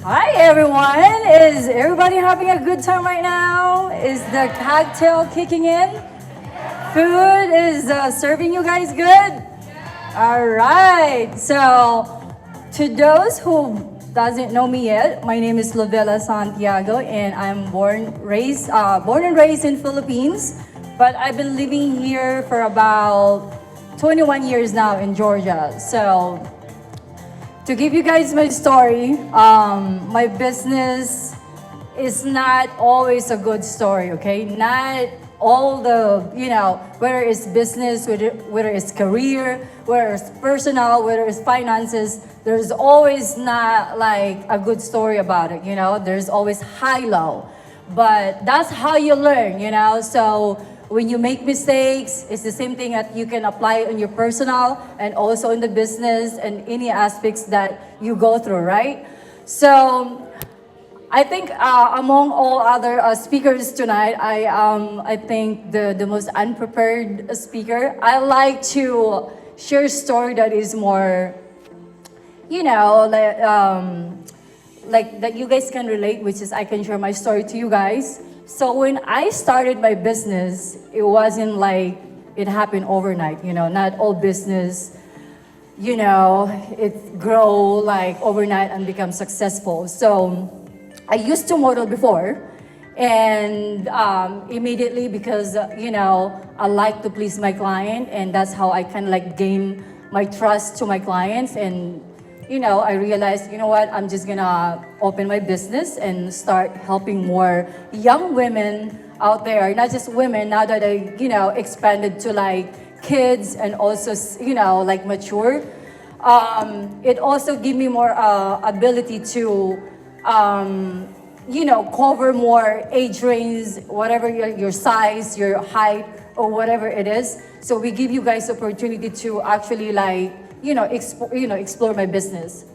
Hi everyone! Is everybody having a good time right now? Is the cocktail kicking in? Food is serving you guys good? All right. So, to those who doesn't know me yet, my name is Lovilla Santiago, and I'm born and raised in Philippines, but I've been living here for about 21 years now in Georgia. So, to give you guys my story, my business is not always a good story, okay? Not all the, whether it's business, whether it's career, whether it's personal, whether it's finances, there's always not like a good story about it, There's always high-low. But that's how you learn, So when you make mistakes, it's the same thing that you can apply on your personal and also in the business and any aspects that you go through, right? So I think among all other speakers tonight, I think the most unprepared speaker. I like to share a story that is more, like that you guys can relate, which is I can share my story to you guys. So when I started my business, it wasn't like it happened overnight. Not all business, it grow like overnight and become successful. So I used to model before, and immediately because I like to please my client, and that's how I kind of like gain my trust to my clients. And I realized, what, I'm just gonna open my business and start helping more young women out there, not just women, now that I, expanded to like kids and also, like mature. It also give me more ability to, cover more age range, whatever your size, your height, or whatever it is. So we give you guys opportunity to actually like, explore my business.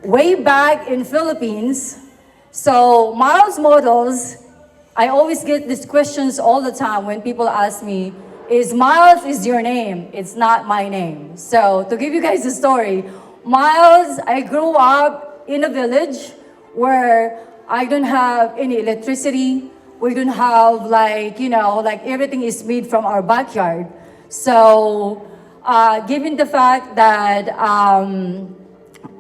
Way back in Philippines, so Miles Models, I always get these questions all the time when people ask me, is Miles is your name? It's not my name. So to give you guys a story, Miles, I grew up in a village where I don't have any electricity. We don't have like, like everything is made from our backyard. So given the fact that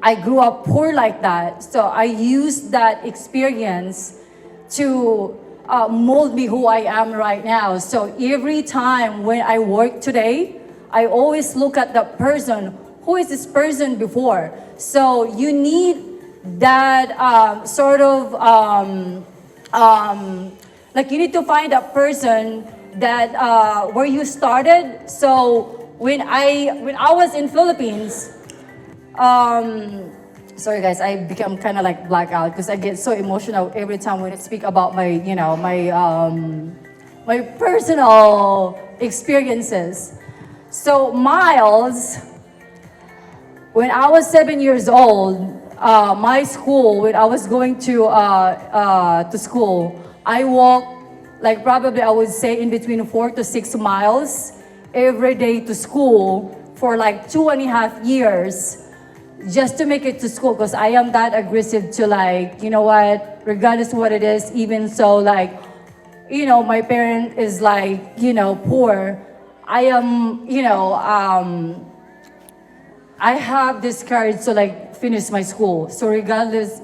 I grew up poor like that, so I used that experience to mold me who I am right now. So every time when I work today, I always look at the person. Who is this person before? So you need that like you need to find a person that where you started. So when I was in Philippines, sorry guys, I become kind of like blackout because I get so emotional every time when I speak about my, my personal experiences. So Miles, when I was 7 years old, my school, when I was going to school, I walked like probably I would say in between 4 to 6 miles every day to school for like 2.5 years just to make it to school because I am that aggressive to like, regardless of what it is, even so like, my parent is like, poor. I am, I have this courage to like finish my school. So regardless,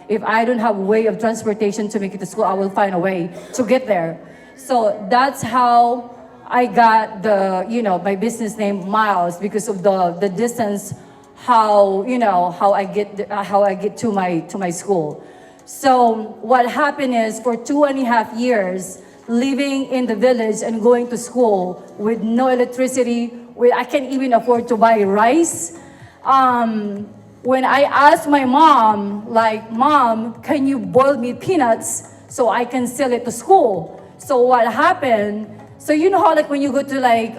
if I don't have a way of transportation to make it to school, I will find a way to get there. So that's how I got the, my business name Miles because of the distance, how I get to my school. So what happened is for 2.5 years, living in the village and going to school with no electricity, I can't even afford to buy rice. When I asked my mom, like, Mom, can you boil me peanuts so I can sell it to school? So what happened? So you know how like when you go to like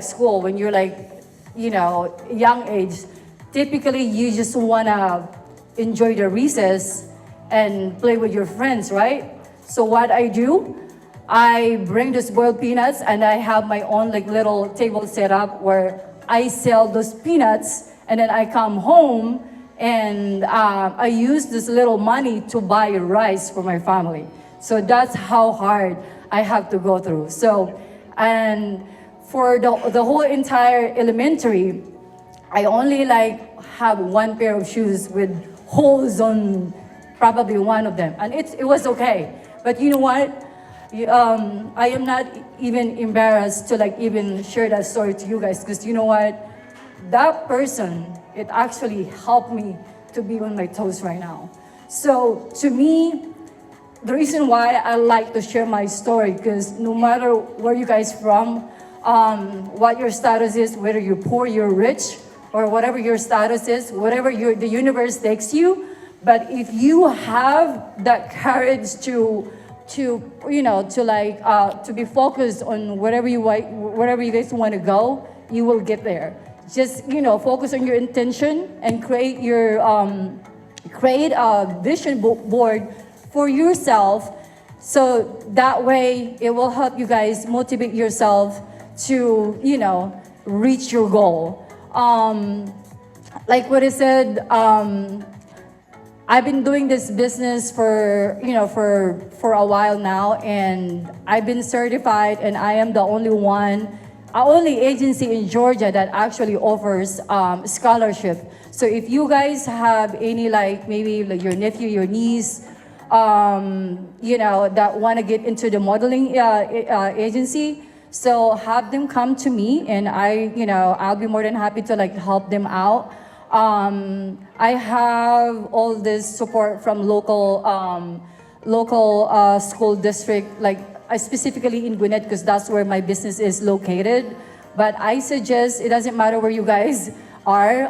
school, when you're like, young age, typically you just wanna enjoy the recess and play with your friends, right? So what I do, I bring those boiled peanuts and I have my own like little table set up where I sell those peanuts and then I come home And I used this little money to buy rice for my family. So that's how hard I have to go through. So, and for the whole entire elementary, I only like have one pair of shoes with holes on probably one of them, and it was okay. But you know what? I am not even embarrassed to like even share that story to you guys, because you know what? That person, it actually helped me to be on my toes right now. So to me, the reason why I like to share my story, because no matter where you guys from, what your status is, whether you're poor, you're rich, or whatever your status is, whatever the universe takes you, but if you have that courage to you know to like to be focused on wherever you guys want to go, you will get there. Just focus on your intention and create a vision board for yourself, so that way it will help you guys motivate yourself to reach your goal. Like what I said, I've been doing this business for for a while now, and I've been certified, and I am the only agency in Georgia that actually offers scholarship. So if you guys have any maybe your nephew, your niece, that want to get into the modeling agency, so have them come to me, and I'll be more than happy to help them out. I have all this support from local school district, specifically in Gwinnett, because that's where my business is located. But I suggest, it doesn't matter where you guys are.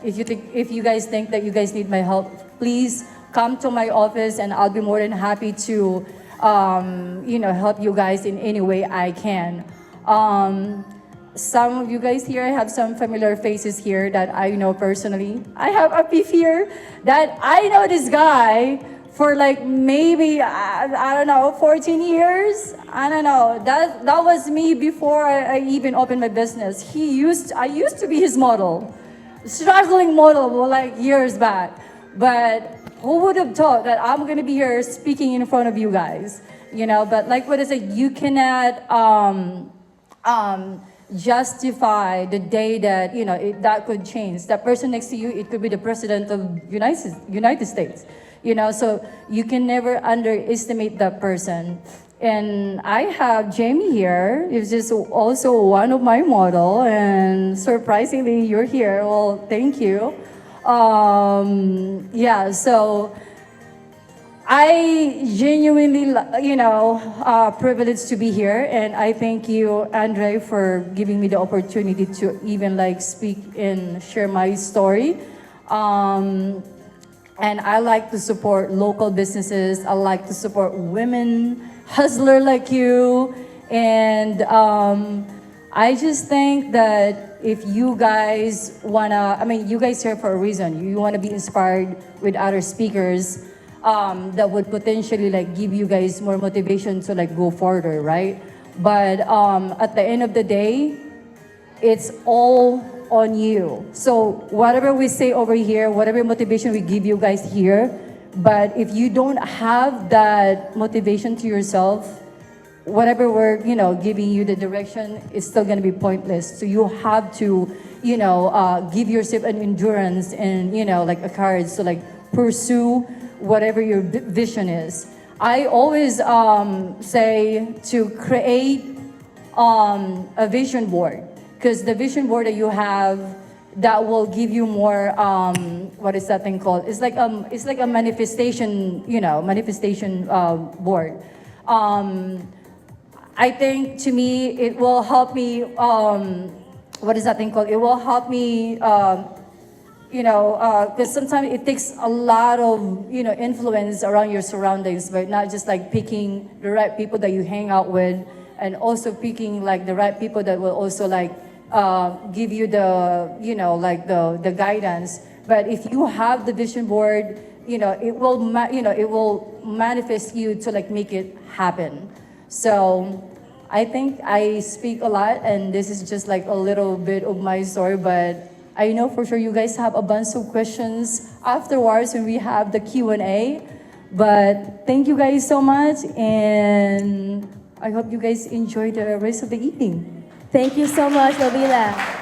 If you guys think that you guys need my help, please come to my office, and I'll be more than happy to help you guys in any way I can. Some of you guys here, I have some familiar faces here that I know personally. I have a beef here that I know this guy for maybe, I don't know, 14 years. I don't know. That was me before I even opened my business. I used to be his model, struggling model years back. But who would have thought that I'm gonna be here speaking in front of you guys? But like what I said, you cannot justify the day that that could change. That person next to you, it could be the president of United States. So you can never underestimate that person. And I have Jamie here. He's just also one of my model, and surprisingly, you're here. Well, thank you. Yeah. So I genuinely, privileged to be here, and I thank you, Andre, for giving me the opportunity to even speak and share my story. And I like to support local businesses. I like to support women hustler like you, and I just think that if you guys you guys here for a reason. You wanna be inspired with other speakers. That would potentially give you guys more motivation to go further, right? But at the end of the day, it's all on you. So whatever we say over here, whatever motivation we give you guys here, but if you don't have that motivation to yourself, whatever we're giving you the direction, it's still gonna be pointless. So you have to give yourself an endurance and a courage to pursue whatever your vision is. I always say to create a vision board, because the vision board that you have, that will give you more what is that thing called? It's like a manifestation, board. I think to me it will help me. What is that thing called? It will help me. Because sometimes it takes a lot of influence around your surroundings, but not just picking the right people that you hang out with, and also picking the right people that will also give you the the guidance. But if you have the vision board, it will manifest you to make it happen. So I think I speak a lot, and this is just a little bit of my story, but I know for sure you guys have a bunch of questions afterwards when we have the Q&A. But thank you guys so much, and I hope you guys enjoy the rest of the evening. Thank you so much, Lovilla.